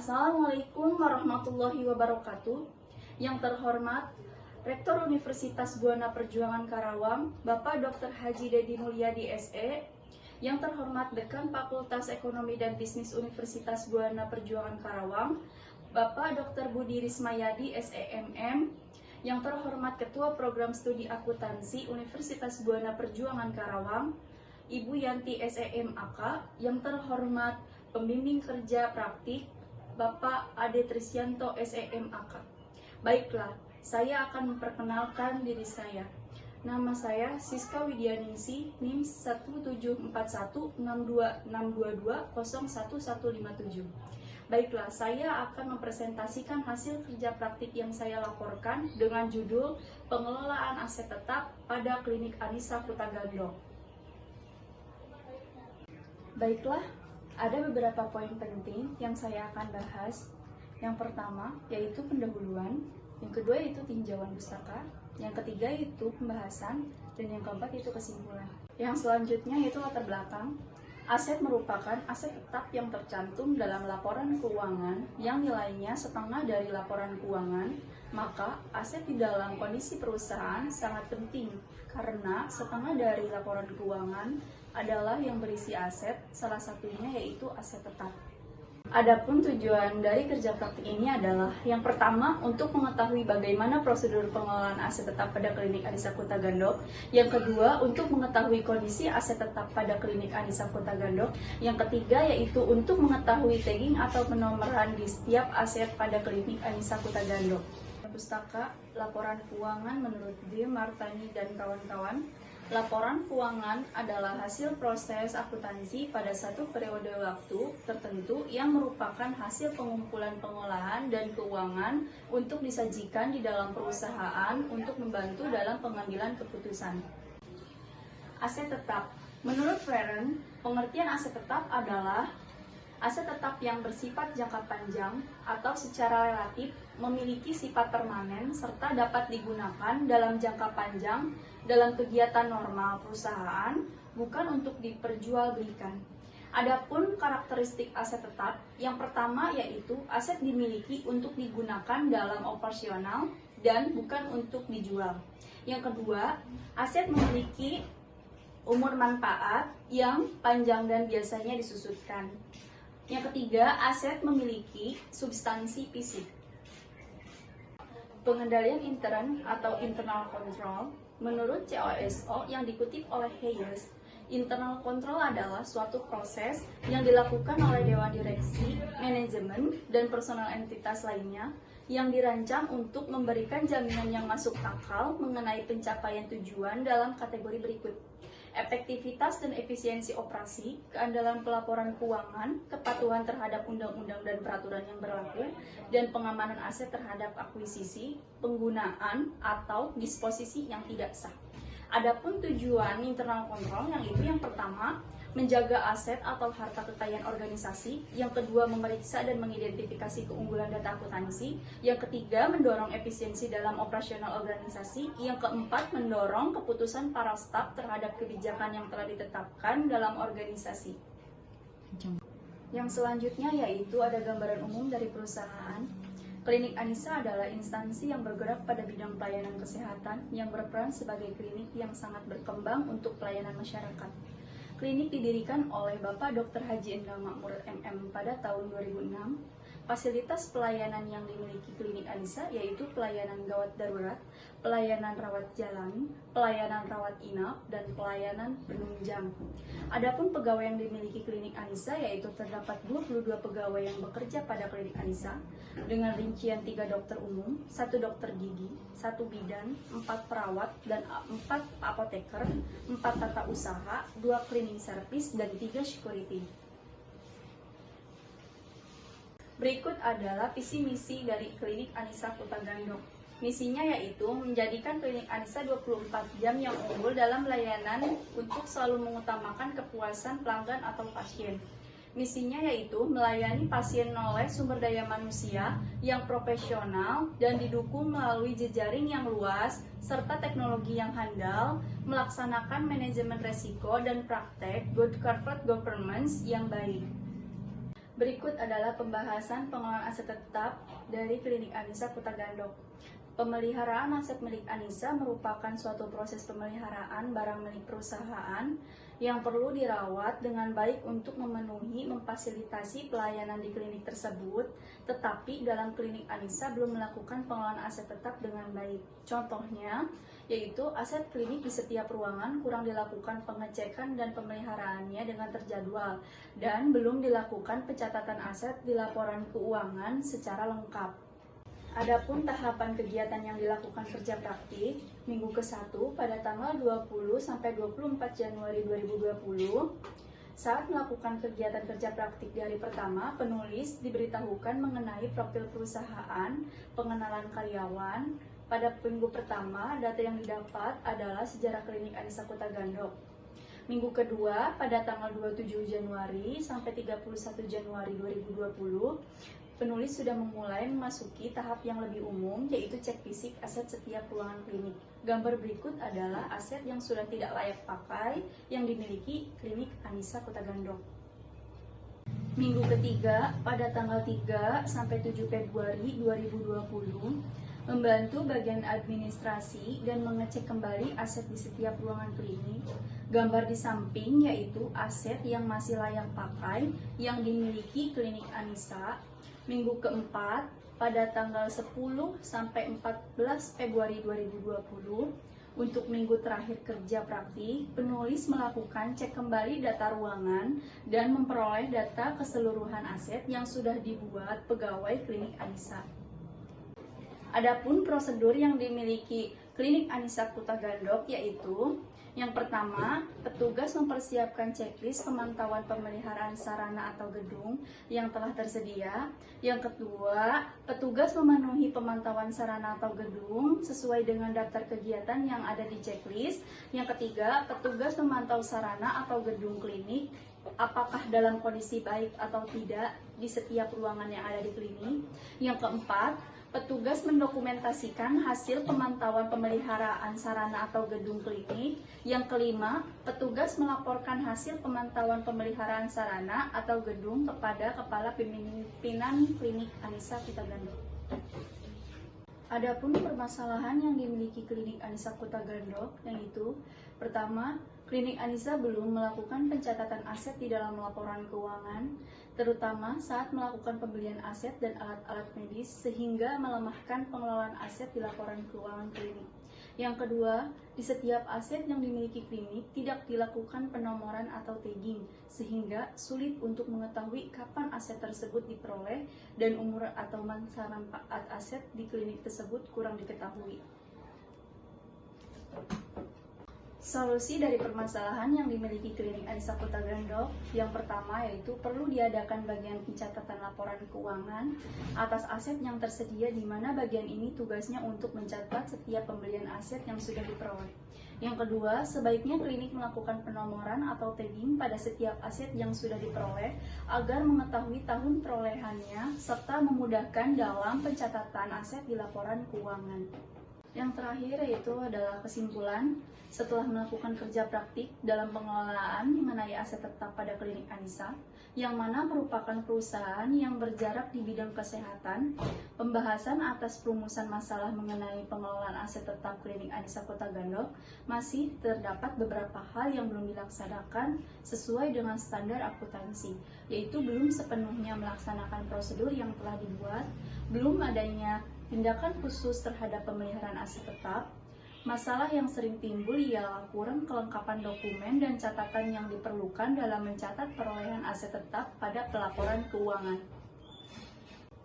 Assalamualaikum warahmatullahi wabarakatuh. Yang terhormat Rektor Universitas Buana Perjuangan Karawang, Bapak Dr. Haji Dedi Mulyadi SE. Yang terhormat Dekan Fakultas Ekonomi dan Bisnis Universitas Buana Perjuangan Karawang, Bapak Dr. Budi Rismayadi SEMM. Yang terhormat Ketua Program Studi Akuntansi Universitas Buana Perjuangan Karawang, Ibu Yanti SEMAK. Yang terhormat Pembimbing Kerja Praktik Bapak Ade Trisyanto SEMAK. Baiklah, saya akan memperkenalkan diri saya. Nama saya Siska Widyaningsih, NIM 174162622011157. Baiklah, saya akan mempresentasikan hasil kerja praktik yang saya laporkan dengan judul Pengelolaan Aset Tetap pada Klinik Anissa Kutagandok. Baiklah, ada beberapa poin penting yang saya akan bahas. Yang pertama yaitu pendahuluan, yang kedua yaitu tinjauan pustaka, yang ketiga yaitu pembahasan, dan yang keempat yaitu kesimpulan. Yang selanjutnya yaitu latar belakang. Aset merupakan aset tetap yang tercantum dalam laporan keuangan yang nilainya setengah dari laporan keuangan. Maka aset di dalam kondisi perusahaan sangat penting karena setengah dari laporan keuangan adalah yang berisi aset, salah satunya yaitu aset tetap. Adapun tujuan dari kerja praktik ini adalah yang pertama untuk mengetahui bagaimana prosedur pengelolaan aset tetap pada klinik Anissa Kutagandok, yang kedua untuk mengetahui kondisi aset tetap pada klinik Anissa Kutagandok, yang ketiga yaitu untuk mengetahui tagging atau penomoran di setiap aset pada klinik Anissa Kutagandok. Pustaka laporan keuangan menurut D. Martani dan kawan-kawan. Laporan keuangan adalah hasil proses akuntansi pada satu periode waktu tertentu yang merupakan hasil pengumpulan pengolahan dan keuangan untuk disajikan di dalam perusahaan untuk membantu dalam pengambilan keputusan. Aset tetap. Menurut Warren, pengertian aset tetap adalah aset tetap yang bersifat jangka panjang atau secara relatif memiliki sifat permanen serta dapat digunakan dalam jangka panjang dalam kegiatan normal perusahaan, bukan untuk diperjualbelikan. Adapun karakteristik aset tetap, yang pertama yaitu aset dimiliki untuk digunakan dalam operasional dan bukan untuk dijual. Yang kedua, aset memiliki umur manfaat yang panjang dan biasanya disusutkan. Yang ketiga, aset memiliki substansi fisik. Pengendalian intern atau internal control. Menurut COSO yang dikutip oleh Hayes, internal control adalah suatu proses yang dilakukan oleh dewan direksi, manajemen, dan personal entitas lainnya yang dirancang untuk memberikan jaminan yang masuk akal mengenai pencapaian tujuan dalam kategori berikut: efektivitas dan efisiensi operasi, keandalan pelaporan keuangan, kepatuhan terhadap undang-undang dan peraturan yang berlaku, dan pengamanan aset terhadap akuisisi, penggunaan, atau disposisi yang tidak sah. Adapun tujuan internal control yang itu yang pertama, menjaga aset atau harta kekayaan organisasi, yang kedua memeriksa dan mengidentifikasi keunggulan data akuntansi, yang ketiga mendorong efisiensi dalam operasional organisasi, yang keempat mendorong keputusan para staf terhadap kebijakan yang telah ditetapkan dalam organisasi. Yang selanjutnya yaitu ada gambaran umum dari perusahaan. Klinik Anissa adalah instansi yang bergerak pada bidang pelayanan kesehatan yang berperan sebagai klinik yang sangat berkembang untuk pelayanan masyarakat. Klinik didirikan oleh Bapak Dr. Haji Endang Makmur MM pada tahun 2006. Fasilitas pelayanan yang dimiliki klinik Anissa yaitu pelayanan gawat darurat, pelayanan rawat jalan, pelayanan rawat inap, dan pelayanan penunjang. Adapun pegawai yang dimiliki klinik Anissa yaitu terdapat 22 pegawai yang bekerja pada klinik Anissa dengan rincian 3 dokter umum, 1 dokter gigi, 1 bidan, 4 perawat, dan 4 apoteker, 4 tata usaha, 2 cleaning service, dan 3 security. Berikut adalah visi misi dari klinik Anissa Kutagandok. Misinya yaitu menjadikan klinik Anissa 24 jam yang unggul dalam layanan untuk selalu mengutamakan kepuasan pelanggan atau pasien. Misinya yaitu melayani pasien oleh sumber daya manusia yang profesional dan didukung melalui jejaring yang luas serta teknologi yang handal, melaksanakan manajemen resiko dan praktek good corporate governance yang baik. Berikut adalah pembahasan pengelolaan aset tetap dari Klinik Anissa Kuta Gandok. Pemeliharaan aset milik Anissa merupakan suatu proses pemeliharaan barang milik perusahaan yang perlu dirawat dengan baik untuk memfasilitasi pelayanan di klinik tersebut, tetapi dalam klinik Anissa belum melakukan pengelolaan aset tetap dengan baik. Contohnya, yaitu aset klinik di setiap ruangan kurang dilakukan pengecekan dan pemeliharaannya dengan terjadwal, dan belum dilakukan pencatatan aset di laporan keuangan secara lengkap. Adapun tahapan kegiatan yang dilakukan kerja praktik minggu ke-1 pada tanggal 20 sampai 24 Januari 2020. Saat melakukan kegiatan kerja praktik di hari pertama, penulis diberitahukan mengenai profil perusahaan, pengenalan karyawan. Pada minggu pertama, data yang didapat adalah sejarah klinik Anissa Kuta Gandok. Minggu kedua, pada tanggal 27 Januari sampai 31 Januari 2020, penulis sudah memulai memasuki tahap yang lebih umum, yaitu cek fisik aset setiap ruangan klinik. Gambar berikut adalah aset yang sudah tidak layak pakai yang dimiliki klinik Anissa Kuta Gandok. Minggu ketiga, pada tanggal 3 sampai 7 Februari 2020, membantu bagian administrasi dan mengecek kembali aset di setiap ruangan klinik. Gambar di samping yaitu aset yang masih layak pakai yang dimiliki klinik Anissa. Minggu keempat, pada tanggal 10 sampai 14 Februari 2020, untuk minggu terakhir kerja praktik, penulis melakukan cek kembali data ruangan dan memperoleh data keseluruhan aset yang sudah dibuat pegawai klinik Anissa. Adapun prosedur yang dimiliki klinik Anissa Kuta Gandok yaitu: yang pertama, petugas mempersiapkan checklist pemantauan pemeliharaan sarana atau gedung yang telah tersedia. Yang kedua, petugas memenuhi pemantauan sarana atau gedung sesuai dengan daftar kegiatan yang ada di checklist. Yang ketiga, petugas memantau sarana atau gedung klinik apakah dalam kondisi baik atau tidak di setiap ruangan yang ada di klinik. Yang keempat, petugas mendokumentasikan hasil pemantauan pemeliharaan sarana atau gedung klinik. Yang kelima, petugas melaporkan hasil pemantauan pemeliharaan sarana atau gedung kepada Kepala Pimpinan Klinik Anissa Kuta Gandok. Adapun permasalahan yang dimiliki klinik Anissa Kuta Gandok yaitu: pertama, klinik Anissa belum melakukan pencatatan aset di dalam laporan keuangan, terutama saat melakukan pembelian aset dan alat-alat medis sehingga melemahkan pengelolaan aset di laporan keuangan klinik. Yang kedua, di setiap aset yang dimiliki klinik tidak dilakukan penomoran atau tagging sehingga sulit untuk mengetahui kapan aset tersebut diperoleh dan umur atau masa manfaat aset di klinik tersebut kurang diketahui. Solusi dari permasalahan yang dimiliki klinik Anissa Kuta Gandok yang pertama yaitu perlu diadakan bagian pencatatan laporan keuangan atas aset yang tersedia, di mana bagian ini tugasnya untuk mencatat setiap pembelian aset yang sudah diperoleh. Yang kedua, sebaiknya klinik melakukan penomoran atau tagging pada setiap aset yang sudah diperoleh agar mengetahui tahun perolehannya serta memudahkan dalam pencatatan aset di laporan keuangan. Yang terakhir yaitu adalah kesimpulan. Setelah melakukan kerja praktik dalam pengelolaan mengenai aset tetap pada klinik Anissa, yang mana merupakan perusahaan yang berjarak di bidang kesehatan, pembahasan atas perumusan masalah mengenai pengelolaan aset tetap klinik Anissa Kuta Gandok, masih terdapat beberapa hal yang belum dilaksanakan sesuai dengan standar akuntansi, yaitu belum sepenuhnya melaksanakan prosedur yang telah dibuat, belum adanya tindakan khusus terhadap pemeliharaan aset tetap. Masalah yang sering timbul ialah kurang kelengkapan dokumen dan catatan yang diperlukan dalam mencatat perolehan aset tetap pada pelaporan keuangan.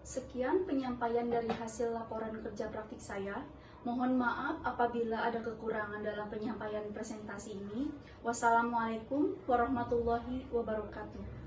Sekian penyampaian dari hasil laporan kerja praktik saya. Mohon maaf apabila ada kekurangan dalam penyampaian presentasi ini. Wassalamualaikum warahmatullahi wabarakatuh.